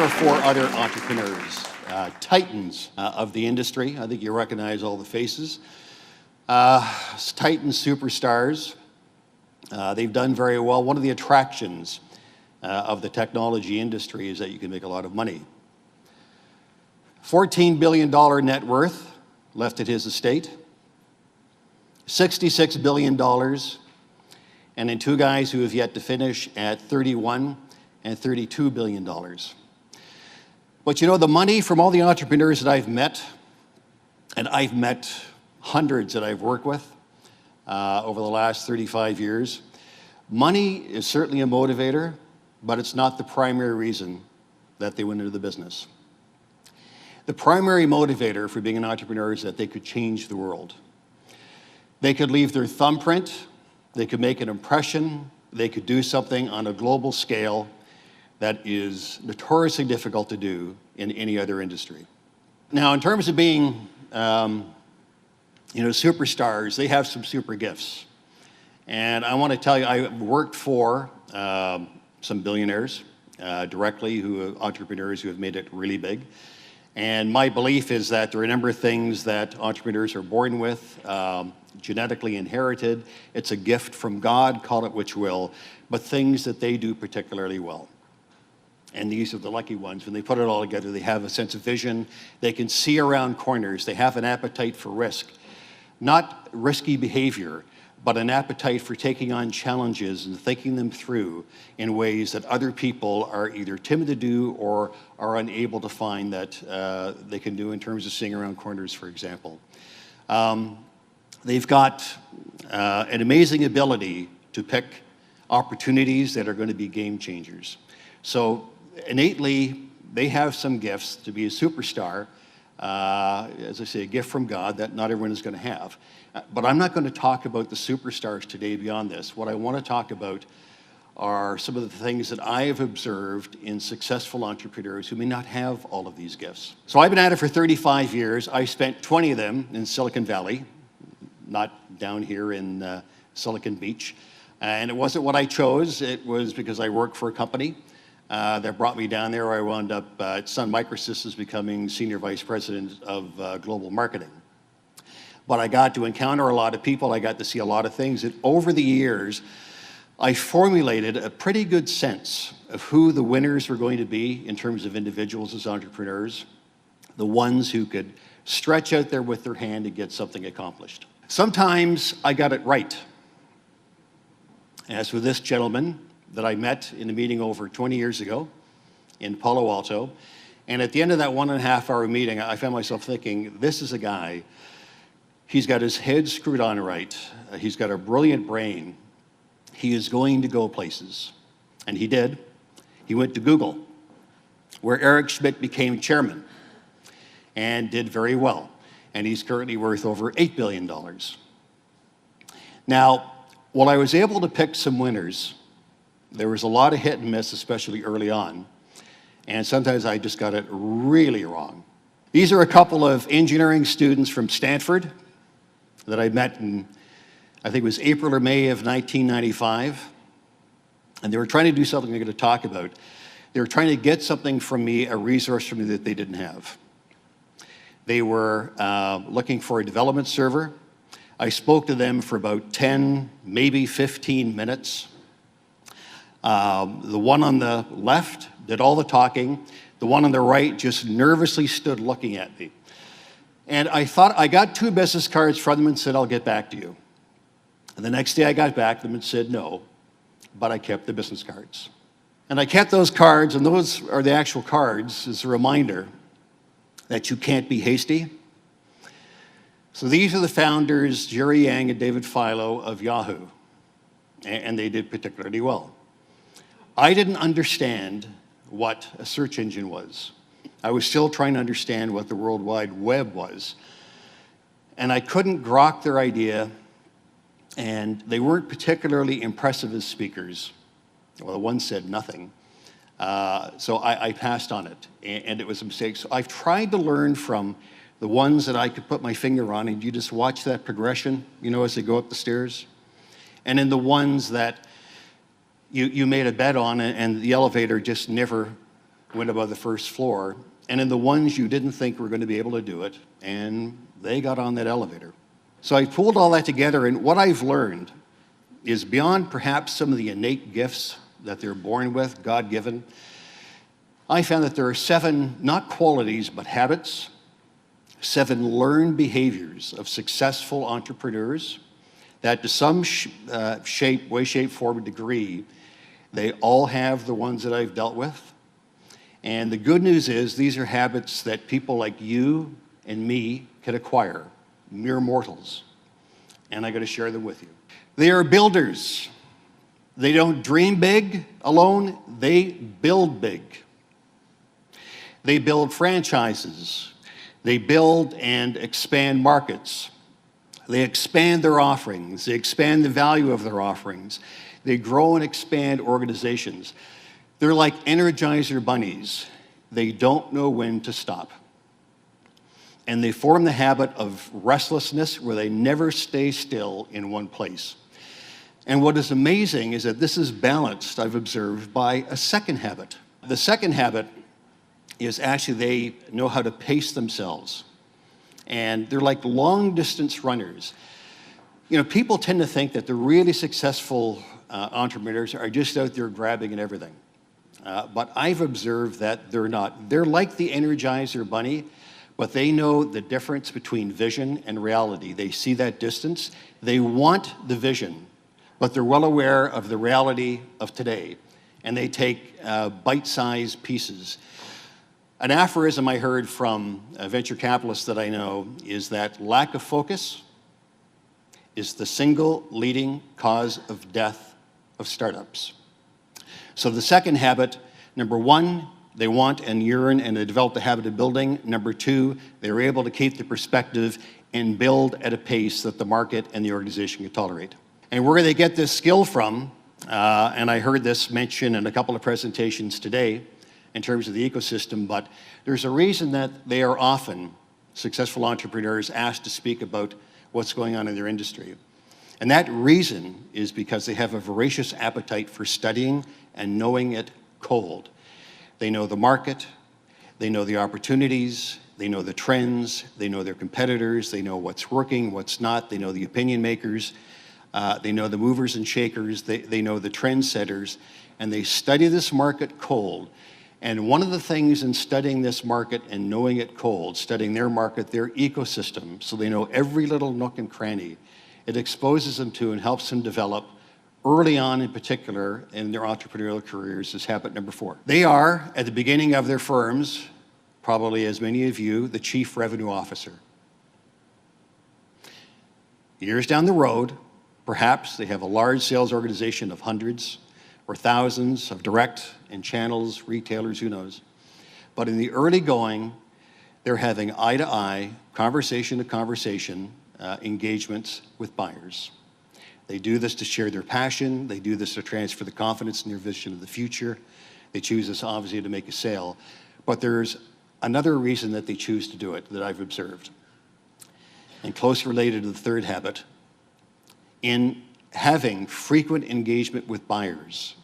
or four other entrepreneurs, titans of the industry. I think you recognize all the faces. Titan superstars. They've done very well. One of the attractions of the technology industry is that you can make a lot of money. $14 billion net worth left at his estate. $66 billion, and then two guys who have yet to finish at $31 and $32 billion. But you know, the money from all the entrepreneurs that I've met, and I've met hundreds that I've worked with over the last 35 years, money is certainly a motivator, but it's not the primary reason that they went into the business. The primary motivator for being an entrepreneur is that they could change the world. They could leave their thumbprint, they could make an impression, they could do something on a global scale that is notoriously difficult to do in any other industry. Now, in terms of being, superstars, they have some super gifts. And I want to tell you, I worked for some billionaires directly, entrepreneurs who have made it really big. And my belief is that there are a number of things that entrepreneurs are born with, genetically inherited. It's a gift from God, call it which will, but things that they do particularly well. And these are the lucky ones. When they put it all together, they have a sense of vision. They can see around corners. They have an appetite for risk. Not risky behavior, but an appetite for taking on challenges and thinking them through in ways that other people are either timid to do or are unable to find that they can do in terms of seeing around corners, for example. They've got an amazing ability to pick opportunities that are going to be game changers. So innately, they have some gifts to be a superstar. As I say, a gift from God that not everyone is going to have. But I'm not going to talk about the superstars today beyond this. What I want to talk about are some of the things that I have observed in successful entrepreneurs who may not have all of these gifts. So I've been at it for 35 years. I spent 20 of them in Silicon Valley, not down here in Silicon Beach. And it wasn't what I chose. It was because I worked for a company that brought me down there. I wound up at Sun Microsystems becoming Senior Vice President of Global Marketing. But I got to encounter a lot of people. I got to see a lot of things. And over the years, I formulated a pretty good sense of who the winners were going to be in terms of individuals as entrepreneurs, the ones who could stretch out there with their hand and get something accomplished. Sometimes I got it right. As with this gentleman that I met in a meeting over 20 years ago in Palo Alto. And at the end of that 1.5 hour meeting, I found myself thinking, this is a guy, he's got his head screwed on right. He's got a brilliant brain. He is going to go places. And he did. He went to Google, where Eric Schmidt became chairman and did very well. And he's currently worth over $8 billion. Now, while I was able to pick some winners, there was a lot of hit and miss, especially early on. And sometimes I just got it really wrong. These are a couple of engineering students from Stanford that I met in, I think it was April or May of 1995. And they were trying to do something I'm going to talk about. They were trying to get something from me, a resource from me that they didn't have. They were looking for a development server. I spoke to them for about 10, maybe 15 minutes. The one on the left did all the talking. The one on the right just nervously stood looking at me. And I thought, I got 2 business cards from them and said, I'll get back to you. And the next day I got back to them and said no, but I kept the business cards. And I kept those cards, and those are the actual cards as a reminder that you can't be hasty. So these are the founders, Jerry Yang and David Filo of Yahoo, and they did particularly well. I didn't understand what a search engine was. I was still trying to understand what the World Wide Web was. And I couldn't grok their idea, and they weren't particularly impressive as speakers. Well, the one said nothing. So I passed on it, and it was a mistake. So I've tried to learn from the ones that I could put my finger on, and you just watch that progression, as they go up the stairs. And in the ones that you made a bet on, and the elevator just never went above the first floor, and in the ones you didn't think were going to be able to do it, and they got on that elevator. So I pulled all that together, and what I've learned is beyond perhaps some of the innate gifts that they're born with, God-given, I found that there are 7, not qualities, but habits, 7 learned behaviors of successful entrepreneurs that to some way, shape, form, or degree, they all have the ones that I've dealt with. And the good news is these are habits that people like you and me can acquire, mere mortals. And I got to share them with you. They are builders. They don't dream big alone, they build big. They build franchises. They build and expand markets. They expand their offerings. They expand the value of their offerings. They grow and expand organizations. They're like Energizer bunnies. They don't know when to stop. And they form the habit of restlessness where they never stay still in one place. And what is amazing is that this is balanced, I've observed, by a second habit. The second habit is actually they know how to pace themselves. And they're like long-distance runners. You know, people tend to think that the really successful entrepreneurs are just out there grabbing at everything. But I've observed that they're not. They're like the Energizer bunny, but they know the difference between vision and reality. They see that distance. They want the vision, but they're well aware of the reality of today. And they take bite-sized pieces. An aphorism I heard from a venture capitalist that I know is that lack of focus is the single leading cause of death of startups. So the second habit, number 1, they want and yearn and they develop the habit of building. Number 2, they're able to keep the perspective and build at a pace that the market and the organization can tolerate. And where they get this skill from, and I heard this mentioned in a couple of presentations today, in terms of the ecosystem, but there's a reason that they are often successful entrepreneurs asked to speak about what's going on in their industry. And that reason is because they have a voracious appetite for studying and knowing it cold. They know the market, they know the opportunities, they know the trends, they know their competitors, they know what's working, what's not, they know the opinion makers, they know the movers and shakers, they know the trendsetters, and they study this market cold. And one of the things in studying this market and knowing it cold, studying their market, their ecosystem, so they know every little nook and cranny, it exposes them to and helps them develop early on in particular in their entrepreneurial careers is habit number 4. They are, at the beginning of their firms, probably as many of you, the chief revenue officer. Years down the road, perhaps they have a large sales organization of hundreds or thousands of direct and channels, retailers, who knows. But in the early going, they're having eye-to-eye, conversation-to-conversation engagements with buyers. They do this to share their passion. They do this to transfer the confidence in their vision of the future. They choose this, obviously, to make a sale. But there's another reason that they choose to do it that I've observed. And closely related to the third habit, in having frequent engagement with buyers,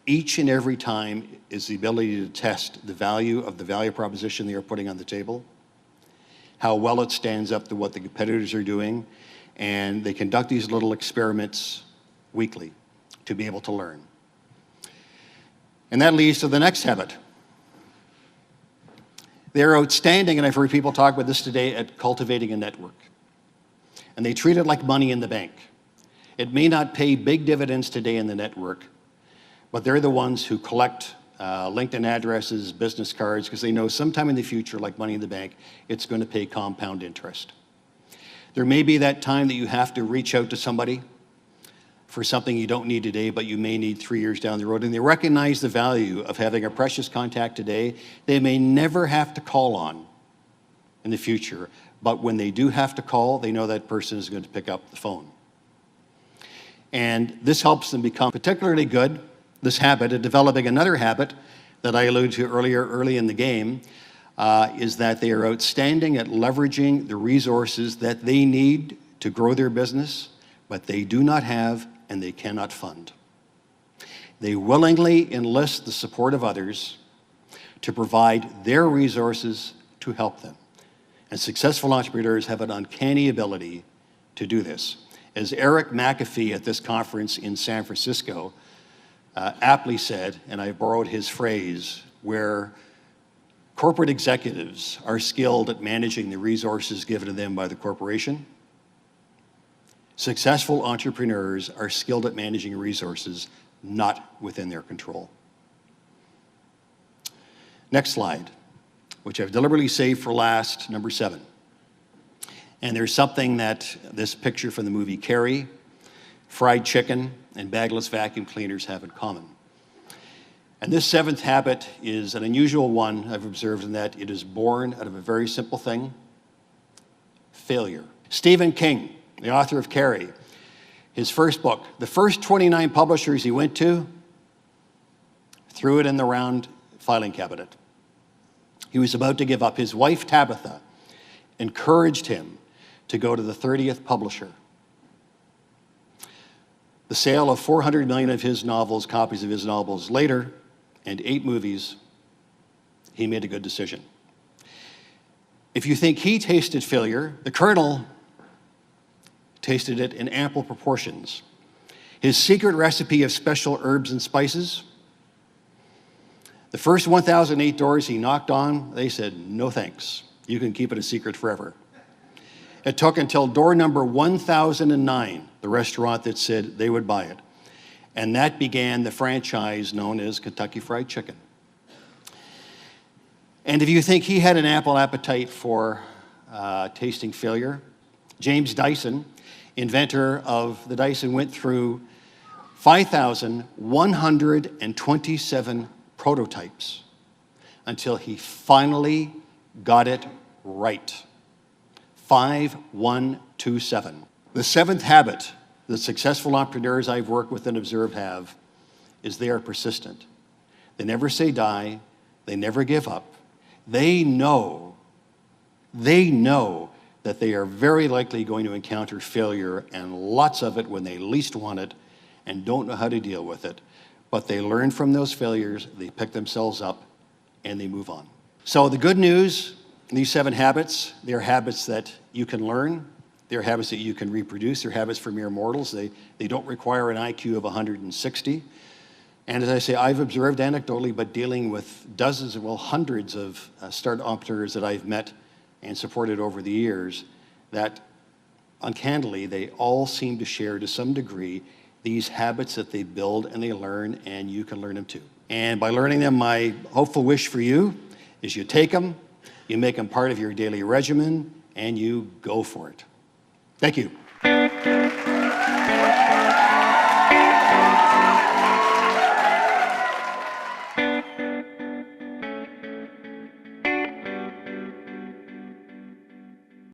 each and every time is the ability to test the value of the value proposition they are putting on the table, how well it stands up to what the competitors are doing, and they conduct these little experiments weekly to be able to learn. And that leads to the next habit. They're outstanding, and I've heard people talk about this today, at cultivating a network. And they treat it like money in the bank. It may not pay big dividends today in the network, but they're the ones who collect LinkedIn addresses, business cards, because they know sometime in the future, like money in the bank, it's going to pay compound interest. There may be that time that you have to reach out to somebody for something you don't need today, but you may need 3 years down the road, and they recognize the value of having a precious contact today they may never have to call on in the future, but when they do have to call, they know that person is going to pick up the phone. And this helps them become particularly good, this habit of developing another habit that I alluded to early in the game, is that they are outstanding at leveraging the resources that they need to grow their business, but they do not have and they cannot fund. They willingly enlist the support of others to provide their resources to help them. And successful entrepreneurs have an uncanny ability to do this. As Eric McAfee at this conference in San Francisco aptly said, and I borrowed his phrase, where corporate executives are skilled at managing the resources given to them by the corporation, successful entrepreneurs are skilled at managing resources not within their control. Next slide, which I've deliberately saved for last, number 7. And there's something that this picture from the movie Carrie, fried chicken, and bagless vacuum cleaners have in common. And this 7th habit is an unusual one I've observed in that it is born out of a very simple thing: failure. Stephen King, the author of Carrie, his first book, the first 29 publishers he went to threw it in the round filing cabinet. He was about to give up. His wife, Tabitha, encouraged him to go to the 30th publisher. The sale of 400 million of his novels, copies of his novels later, and 8 movies, he made a good decision. If you think he tasted failure, the Colonel tasted it in ample proportions. His secret recipe of special herbs and spices, the first 1,008 doors he knocked on, they said, no thanks. You can keep it a secret forever. It took until door number 1,009, the restaurant that said they would buy it. And that began the franchise known as Kentucky Fried Chicken. And if you think he had an ample appetite for tasting failure, James Dyson, inventor of the Dyson, went through 5,127 prototypes until he finally got it right. 5127. The 7th habit that successful entrepreneurs I've worked with and observed have is they are persistent. They never say die. They never give up. They know that they are very likely going to encounter failure, and lots of it when they least want it and don't know how to deal with it. But they learn from those failures, they pick themselves up, and they move on. So the good news, these 7 habits, they're habits that you can learn. They're habits that you can reproduce. They're habits for mere mortals. They don't require an IQ of 160. And as I say, I've observed anecdotally, but dealing with dozens, well, hundreds of startup entrepreneurs that I've met and supported over the years, that uncannily, they all seem to share to some degree these habits that they build and they learn, and you can learn them too. And by learning them, my hopeful wish for you is you take them, you make them part of your daily regimen, and you go for it. Thank you.